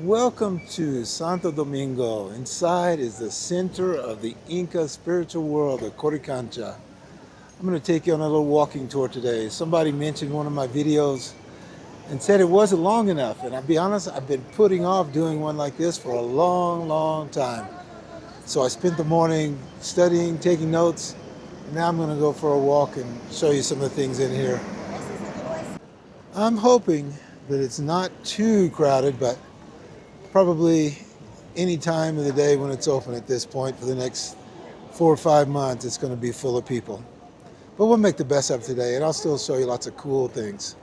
Welcome to Santo Domingo. Inside is the center of the Inca spiritual world of Qorikancha. I'm going to take you on a little walking tour today. Somebody mentioned one of my videos and said it wasn't long enough. And I'll be honest, I've been putting off doing one like this for a long time. So I spent the morning studying, taking notes, and now I'm going to go for a walk and show you some of the things in here. I'm hoping that it's not too crowded, but probably any time of the day when it's open at this point for the next 4 or 5 months, it's going to be full of people. But we'll make the best of it today, and I'll still show you lots of cool things.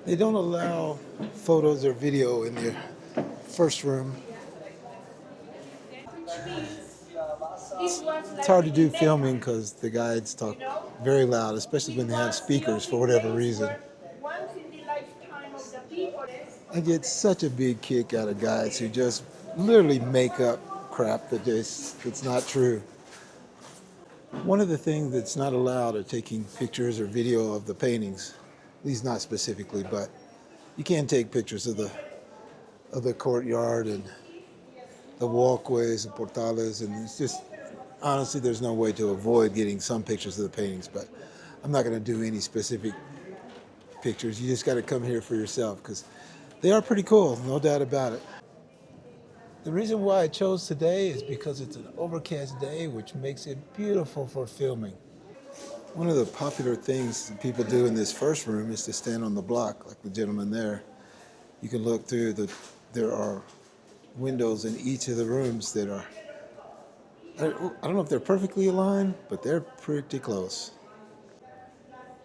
They don't allow photos or video in the first room. It's hard to do filming because the guides talk very loud, especially when they have speakers for whatever reason. I get such a big kick out of guides who just literally make up crap that's not true. One of the things that's not allowed are taking pictures or video of the paintings, at least not specifically, but you can take pictures of the courtyard and the walkways and portales, and it's just, honestly, there's no way to avoid getting some pictures of the paintings, but I'm not going to do any specific pictures. You just got to come here for yourself because they are pretty cool, no doubt about it. The reason why I chose today is because it's an overcast day, which makes it beautiful for filming. One of the popular things that people do in this first room is to stand on the block, like the gentleman there. You can look through there are windows in each of the rooms that are, I don't know if they're perfectly aligned, but they're pretty close.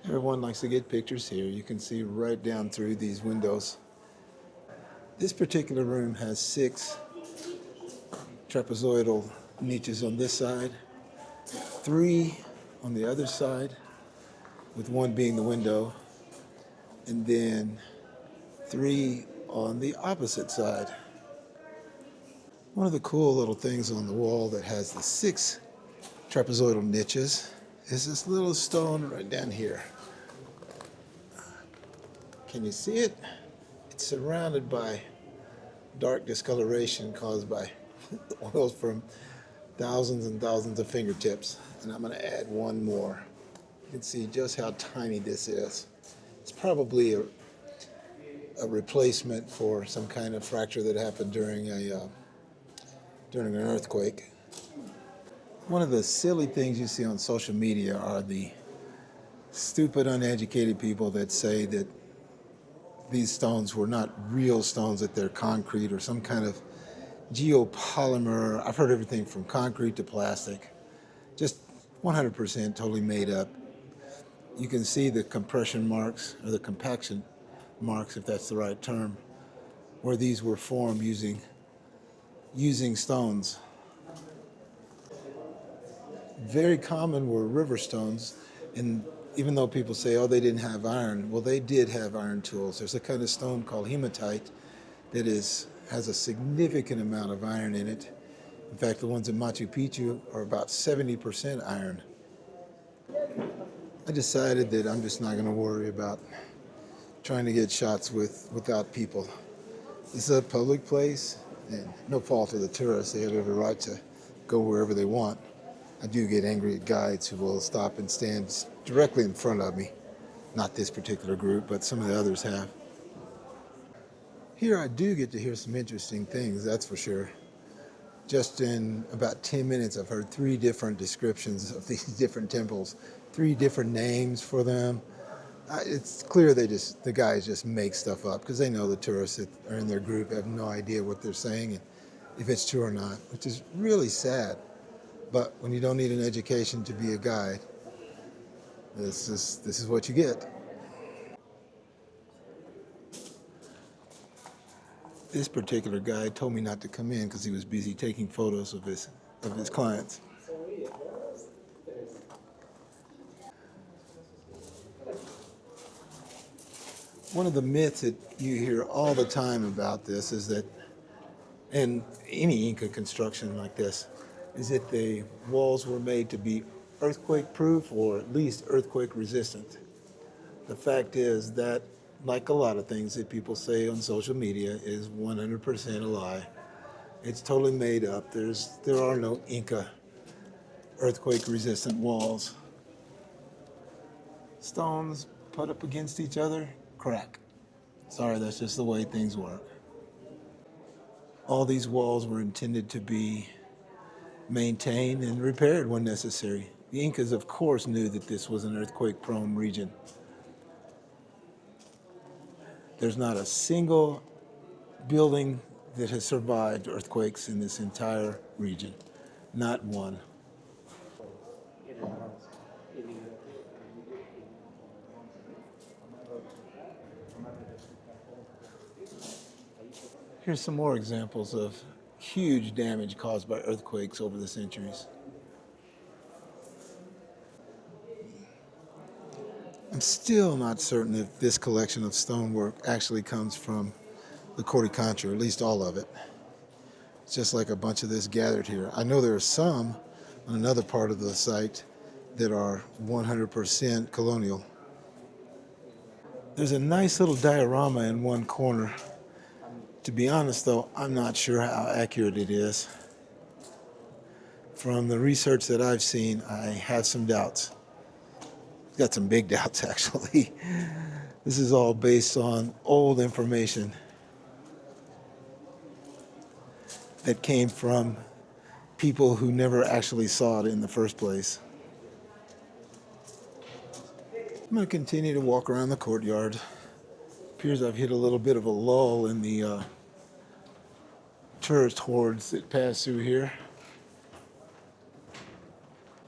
Everyone likes to get pictures here. You can see right down through these windows. This particular room has 6 trapezoidal niches on this side, 3 on the other side, with 1 being the window, and then 3 on the opposite side. One of the cool little things on the wall that has the 6 trapezoidal niches is this little stone right down here. Can you see it? It's surrounded by dark discoloration caused by oils from thousands and thousands of fingertips. And I'm going to add 1 more. You can see just how tiny this is. It's probably a replacement for some kind of fracture that happened during an earthquake. One of the silly things you see on social media are the stupid, uneducated people that say that these stones were not real stones, that they're concrete or some kind of geopolymer. I've heard everything from concrete to plastic. Just 100% totally made up. You can see the compression marks, or the compaction marks, if that's the right term, where these were formed using stones. Very common were river stones, and even though people say, oh, they didn't have iron, well, they did have iron tools. There's a kind of stone called hematite that has a significant amount of iron in it. In fact, the ones in Machu Picchu are about 70% iron. I decided that I'm just not going to worry about trying to get shots without people. This is a public place, and no fault of the tourists. They have every right to go wherever they want. I do get angry at guides who will stop and stand directly in front of me. Not this particular group, but some of the others have. Here I do get to hear some interesting things, that's for sure. Just in about 10 minutes, I've heard 3 different descriptions of these different temples, 3 different names for them. It's clear the guys just make stuff up because they know the tourists that are in their group have no idea what they're saying and if it's true or not, which is really sad. But when you don't need an education to be a guide, this is what you get. This particular guy told me not to come in because he was busy taking photos of his clients. One of the myths that you hear all the time about this is that, and any Inca construction like this, is that the walls were made to be earthquake proof or at least earthquake resistant. The fact is that like a lot of things that people say on social media, is 100% a lie. It's totally made up. There are no Inca earthquake-resistant walls. Stones put up against each other, crack. Sorry, that's just the way things work. All these walls were intended to be maintained and repaired when necessary. The Incas, of course, knew that this was an earthquake-prone region. There's not a single building that has survived earthquakes in this entire region. Not one. Here's some more examples of huge damage caused by earthquakes over the centuries. I'm still not certain if this collection of stonework actually comes from the Qorikancha, or at least all of it. It's just like a bunch of this gathered here. I know there are some on another part of the site that are 100% colonial. There's a nice little diorama in one corner. To be honest, though, I'm not sure how accurate it is. From the research that I've seen, I have some doubts. I've got some big doubts, actually. This is all based on old information that came from people who never actually saw it in the first place. I'm going to continue to walk around the courtyard. Appears I've hit a little bit of a lull in the tourist hordes that pass through here.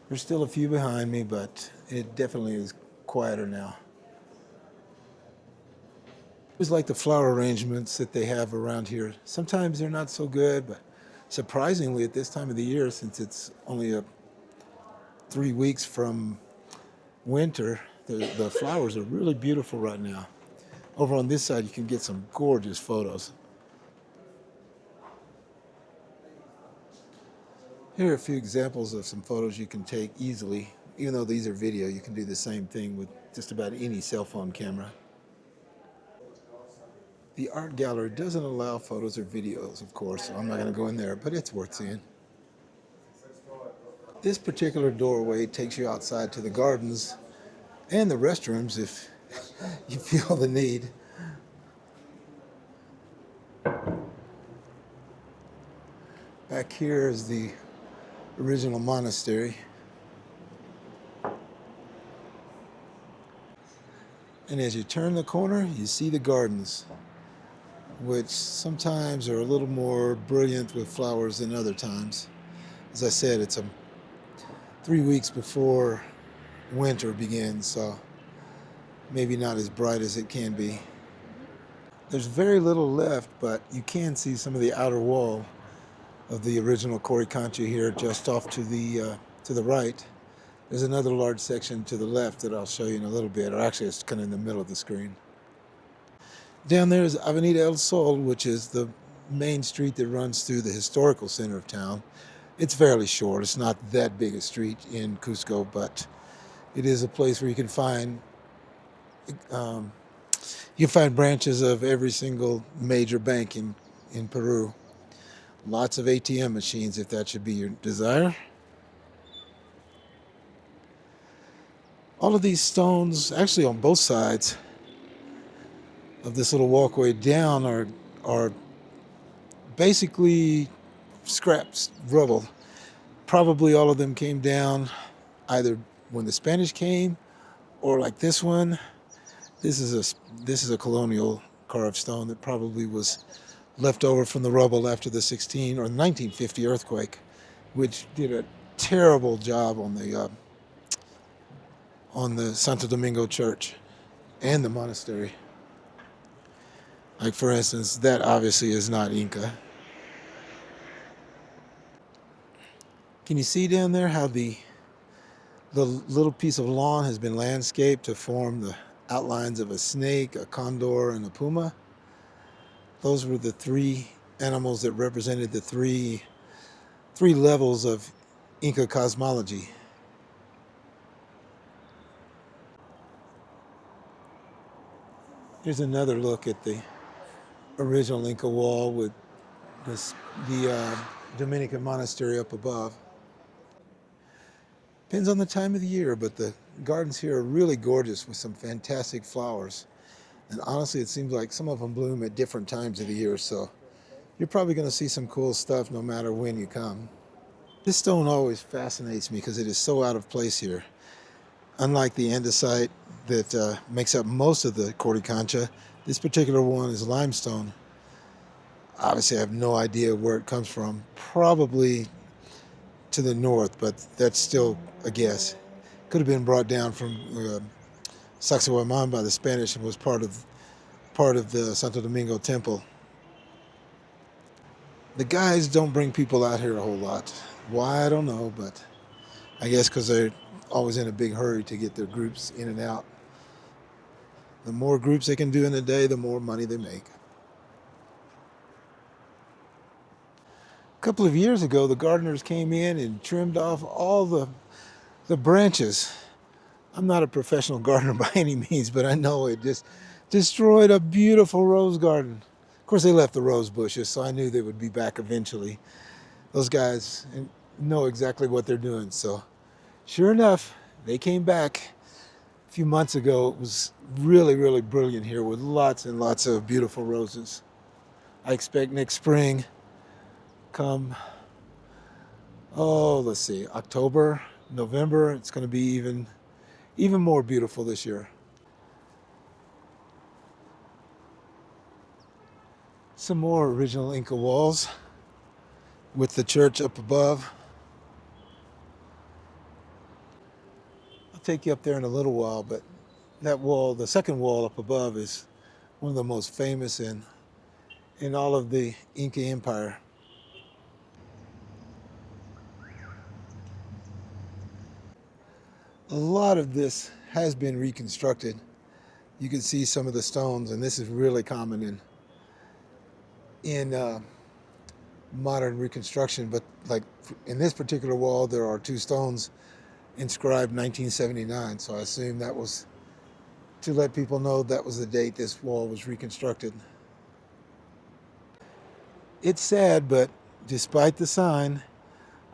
There's still a few behind me, but it definitely is quieter now. It's like the flower arrangements that they have around here. Sometimes they're not so good, but surprisingly at this time of the year, since it's only 3 weeks from winter, the flowers are really beautiful right now. Over on this side, you can get some gorgeous photos. Here are a few examples of some photos you can take easily. Even though these are video, you can do the same thing with just about any cell phone camera. The art gallery doesn't allow photos or videos, of course, so I'm not going to go in there, but it's worth seeing. This particular doorway takes you outside to the gardens and the restrooms if you feel the need. Back here is the original monastery. And as you turn the corner, you see the gardens, which sometimes are a little more brilliant with flowers than other times. As I said, it's 3 weeks before winter begins, so maybe not as bright as it can be. There's very little left, but you can see some of the outer wall of the original Qorikancha here just off to the right. There's another large section to the left that I'll show you in a little bit, or actually it's kind of in the middle of the screen. Down there is Avenida El Sol, which is the main street that runs through the historical center of town. It's fairly short. It's not that big a street in Cusco, but it is a place where you can find branches of every single major bank in Peru. Lots of ATM machines, if that should be your desire. All of these stones, actually on both sides of this little walkway down, are basically scraps, rubble. Probably all of them came down either when the Spanish came, or like this one. This is a colonial carved stone that probably was left over from the rubble after the 1950 earthquake, which did a terrible job on the Santo Domingo church and the monastery. Like, for instance, that obviously is not Inca. Can you see down there how the little piece of lawn has been landscaped to form the outlines of a snake, a condor, and a puma? Those were the 3 animals that represented the three levels of Inca cosmology. Here's another look at the original Inca wall with this, the Dominican monastery up above. Depends on the time of the year, but the gardens here are really gorgeous with some fantastic flowers. And honestly, it seems like some of them bloom at different times of the year, so you're probably going to see some cool stuff no matter when you come. This stone always fascinates me because it is so out of place here. Unlike the andesite that makes up most of the Qorikancha, this particular one is limestone. Obviously, I have no idea where it comes from. Probably to the north, but that's still a guess. Could have been brought down from Sacsayhuaman by the Spanish and was part of the Santo Domingo temple. The guys don't bring people out here a whole lot. Why, I don't know, but I guess because they're always in a big hurry to get their groups in and out. The more groups they can do in a day, the more money they make. A couple of years ago, the gardeners came in and trimmed off all the branches. I'm not a professional gardener by any means, but I know it just destroyed a beautiful rose garden. Of course, they left the rose bushes, so I knew they would be back eventually. Those guys know exactly what they're doing. So sure enough, they came back a few months ago. It was really, really brilliant here with lots and lots of beautiful roses. I expect next spring, come, let's see, October, November, it's going to be even more beautiful this year. Some more original Inca walls with the church up above. I'll take you up there in a little while, but that wall, the second wall up above, is one of the most famous in all of the Inca Empire. A lot of this has been reconstructed. You can see some of the stones, and this is really common in modern reconstruction. But like in this particular wall, there are two stones inscribed 1979. So I assume that was to let people know that was the date this wall was reconstructed. It's sad, but despite the sign,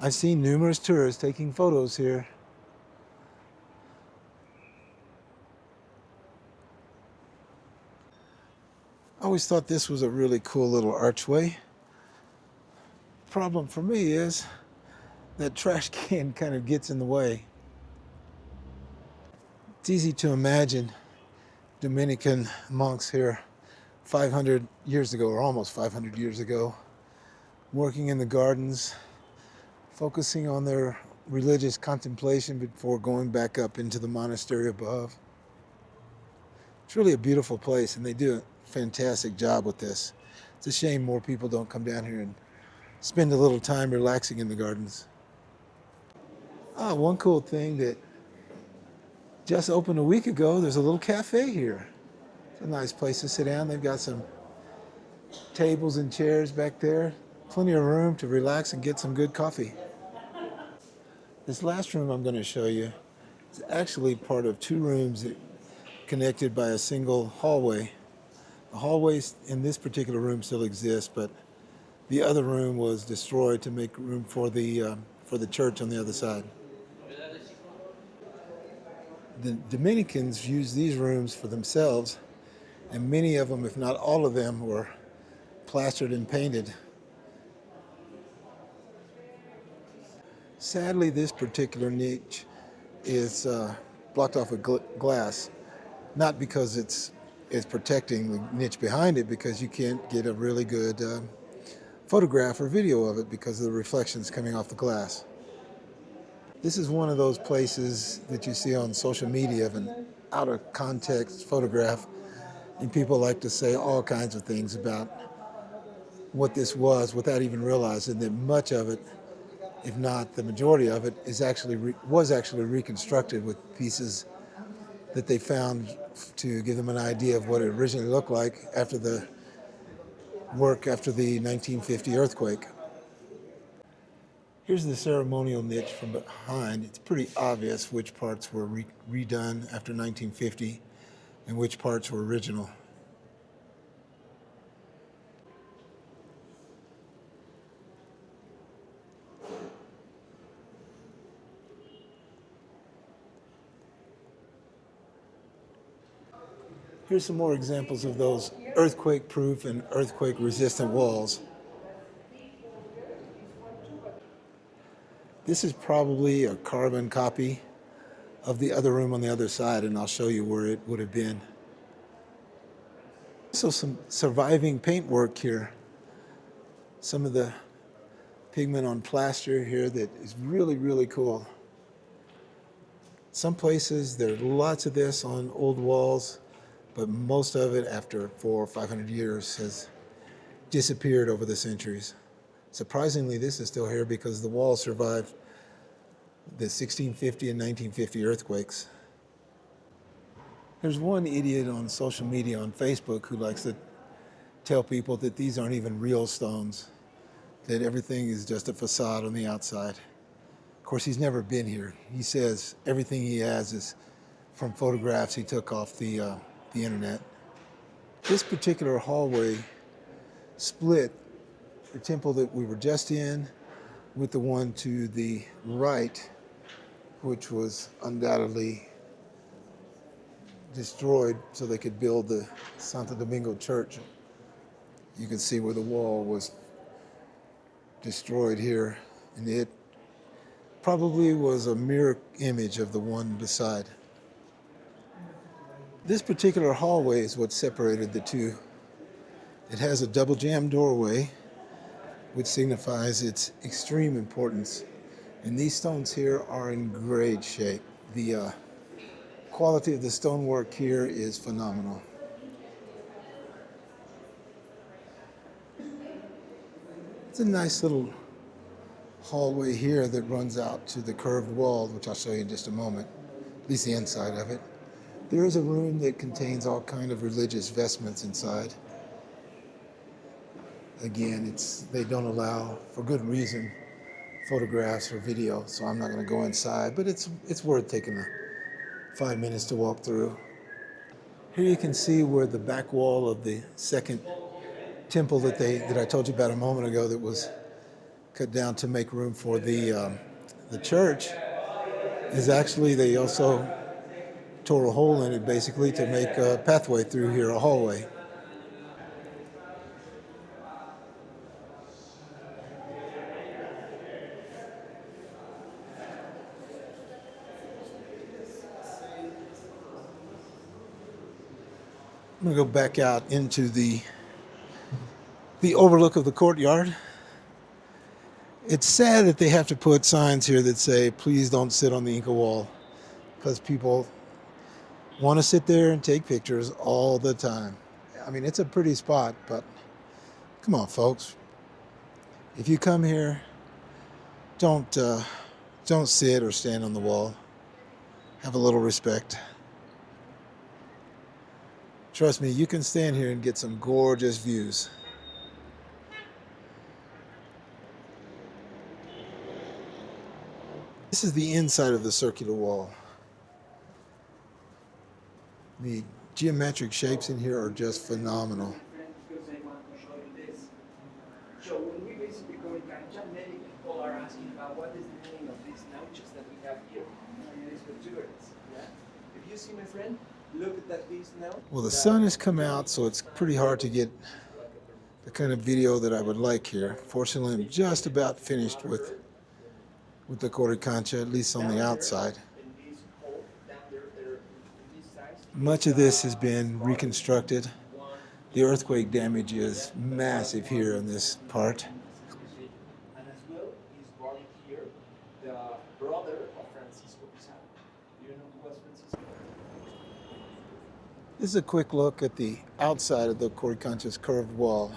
I've seen numerous tourists taking photos here. I always thought this was a really cool little archway. Problem for me is that trash can kind of gets in the way. It's easy to imagine Dominican monks here 500 years ago, or almost 500 years ago, working in the gardens, focusing on their religious contemplation before going back up into the monastery above. It's really a beautiful place, and they do a fantastic job with this. It's a shame more people don't come down here and spend a little time relaxing in the gardens. One cool thing that just opened a week ago, there's a little cafe here. It's a nice place to sit down. They've got some tables and chairs back there. Plenty of room to relax and get some good coffee. This last room I'm going to show you is actually part of two rooms that connected by a single hallway. The hallways in this particular room still exist, but the other room was destroyed to make room for the church on the other side. The Dominicans used these rooms for themselves, and many of them, if not all of them, were plastered and painted. Sadly, this particular niche is blocked off with glass, not because it's protecting the niche behind it, because you can't get a really good photograph or video of it because of the reflections coming off the glass. This is one of those places that you see on social media of an out of context photograph, and people like to say all kinds of things about what this was without even realizing that much of it, if not the majority of it, was actually reconstructed with pieces that they found to give them an idea of what it originally looked like after the 1950 earthquake. Here's the ceremonial niche from behind. It's pretty obvious which parts were redone after 1950 and which parts were original. Here's some more examples of those earthquake-proof and earthquake-resistant walls. This is probably a carbon copy of the other room on the other side, and I'll show you where it would have been. So some surviving paintwork here. Some of the pigment on plaster here that is really, really cool. Some places there's lots of this on old walls, but most of it after 400 or 500 years has disappeared over the centuries. Surprisingly, this is still here because the wall survived the 1650 and 1950 earthquakes. There's one idiot on social media on Facebook who likes to tell people that these aren't even real stones, that everything is just a facade on the outside. Of course, he's never been here. He says everything he has is from photographs he took off the internet. This particular hallway split the temple that we were just in with the one to the right, which was undoubtedly destroyed so they could build the Santo Domingo church. You can see where the wall was destroyed here, and it probably was a mirror image of the one beside. This particular hallway is what separated the two. It has a double jamb doorway, which signifies its extreme importance. And these stones here are in great shape. The quality of the stonework here is phenomenal. It's a nice little hallway here that runs out to the curved wall, which I'll show you in just a moment, at least the inside of it. There is a room that contains all kind of religious vestments inside. Again, they don't allow, for good reason, photographs or video, so I'm not going to go inside, but it's worth taking the 5 minutes to walk through. Here you can see where the back wall of the second temple that I told you about a moment ago that was cut down to make room for the church is actually, they also tore a hole in it basically to make a pathway through here, a hallway. I'm going to go back out into the overlook of the courtyard. It's sad that they have to put signs here that say, please don't sit on the Inca wall, because people want to sit there and take pictures all the time. I mean, it's a pretty spot, but come on, folks. If you come here, don't sit or stand on the wall. Have a little respect. Trust me, you can stand here and get some gorgeous views. This is the inside of the circular wall. The geometric shapes in here are just phenomenal. So when we visit the Qorikancha, many people are asking about what is the meaning of these notches that we have here. And it is for tourists. Yeah? If you see my friend, look at these now. Well, the sun has come out, so it's pretty hard to get the kind of video that I would like here. Fortunately, I'm just about finished with the Qorikancha, at least on the outside. Much of this has been reconstructed. The earthquake damage is massive here in this part. And as well, he's buried here, the brother of Francisco Pizarro. Do you know who was Francisco? This is a quick look at the outside of the Qorikancha's curved wall.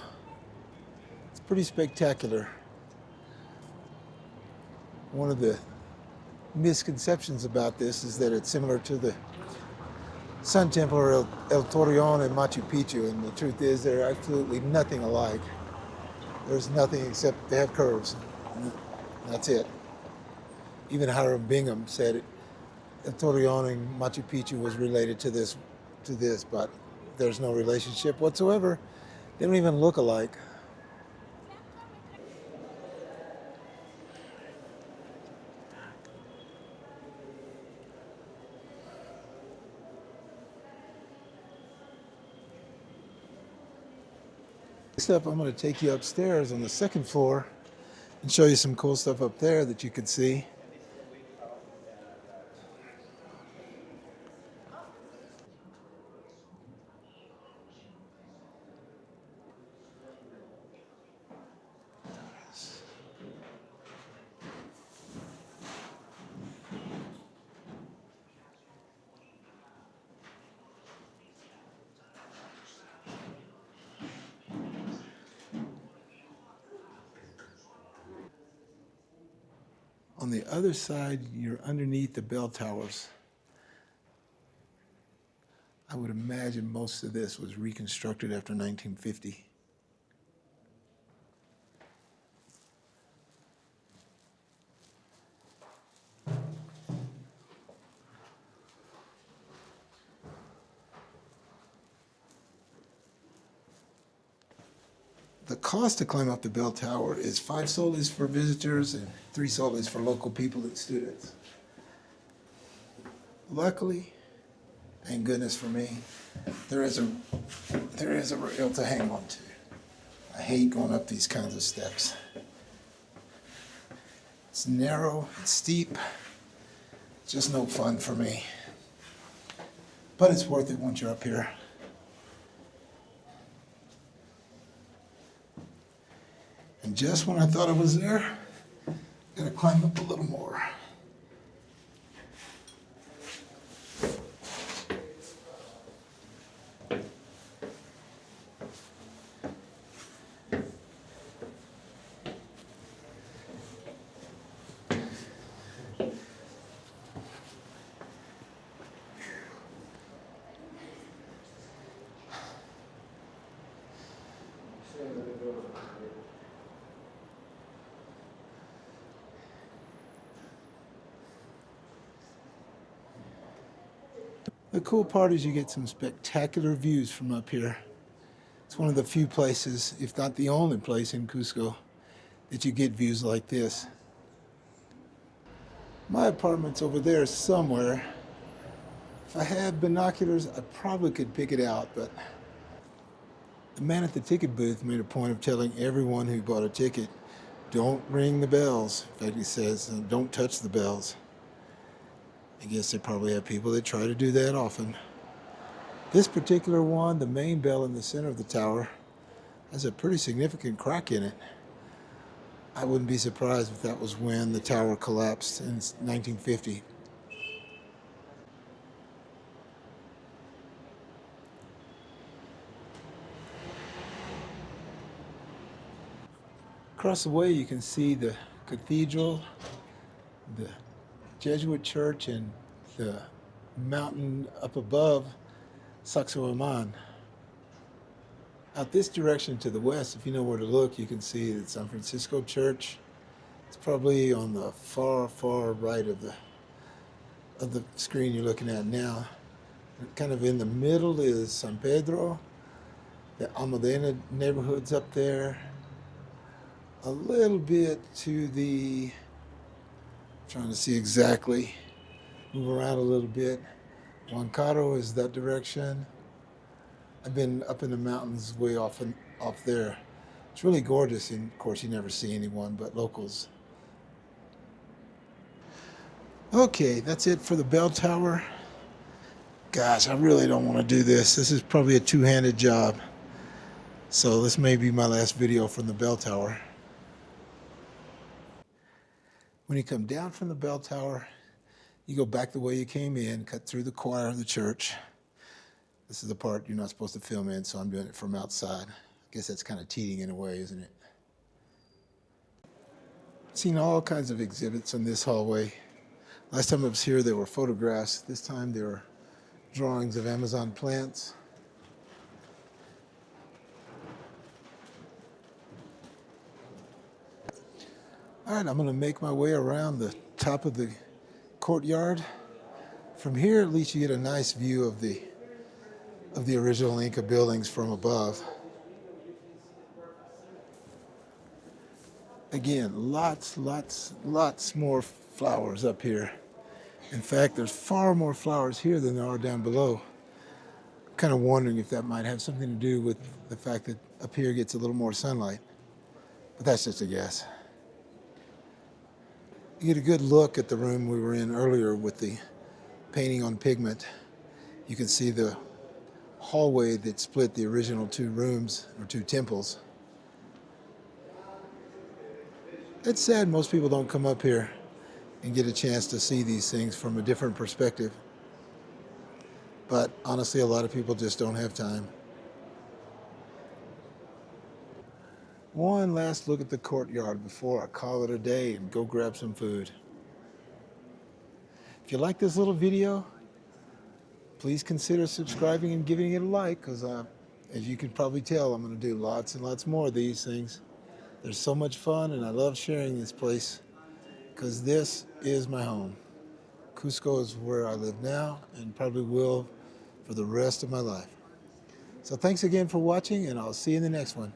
It's pretty spectacular. One of the misconceptions about this is that it's similar to the Sun Temple or El Torreon and Machu Picchu, and the truth is they're absolutely nothing alike. There's nothing except they have curves. That's it. Even Hiram Bingham said it, El Torreon and Machu Picchu was related to this, but there's no relationship whatsoever. They don't even look alike. Next up, I'm going to take you upstairs on the second floor and show you some cool stuff up there that you could see. On the other side, you're underneath the bell towers. I would imagine most of this was reconstructed after 1950. The cost to climb up the bell tower is 5 soles for visitors and 3 soles for local people and students. Luckily, thank goodness for me, there is a rail to hang on to. I hate going up these kinds of steps. It's narrow, it's steep, just no fun for me. But it's worth it once you're up here. And just when I thought I was there, gotta climb up a little more. The cool part is you get some spectacular views from up here. It's one of the few places, if not the only place in Cusco, that you get views like this. My apartment's over there somewhere. If I had binoculars, I probably could pick it out, but the man at the ticket booth made a point of telling everyone who bought a ticket, don't ring the bells. In fact, he says, don't touch the bells. I guess they probably have people that try to do that often. This particular one, the main bell in the center of the tower, has a pretty significant crack in it. I wouldn't be surprised if that was when the tower collapsed in 1950. Across the way you can see the cathedral, the Jesuit church, and the mountain up above, Sacsayhuaman. Out this direction to the west, if you know where to look, you can see the San Francisco church. It's probably on the far, far right of the screen you're looking at now. Kind of in the middle is San Pedro. The Almudena neighborhood's up there. A little bit to the, trying to see exactly, move around a little bit. Huancarro is that direction. I've been up in the mountains way off there. It's really gorgeous, and of course you never see anyone but locals. Okay, that's it for the bell tower. Gosh, I really don't want to do this. This is probably a two-handed job. So this may be my last video from the bell tower. When you come down from the bell tower, you go back the way you came in, cut through the choir of the church. This is the part you're not supposed to film in, so I'm doing it from outside. I guess that's kind of cheating in a way, isn't it? I've seen all kinds of exhibits in this hallway. Last time I was here, there were photographs. This time there were drawings of Amazon plants. All right, I'm going to make my way around the top of the courtyard. From here, at least you get a nice view of the original Inca buildings from above. Again, lots more flowers up here. In fact, there's far more flowers here than there are down below. kind of wondering if that might have something to do with the fact that up here gets a little more sunlight. But that's just a guess. You get a good look at the room we were in earlier with the painting on pigment. You can see the hallway that split the original two rooms, or two temples. It's sad most people don't come up here and get a chance to see these things from a different perspective. But honestly, a lot of people just don't have time. One last look at the courtyard before I call it a day and go grab some food. If you like this little video, please consider subscribing and giving it a like, because as you can probably tell, I'm going to do lots and lots more of these things. They're so much fun, and I love sharing this place because this is my home. Cusco is where I live now and probably will for the rest of my life. So thanks again for watching, and I'll see you in the next one.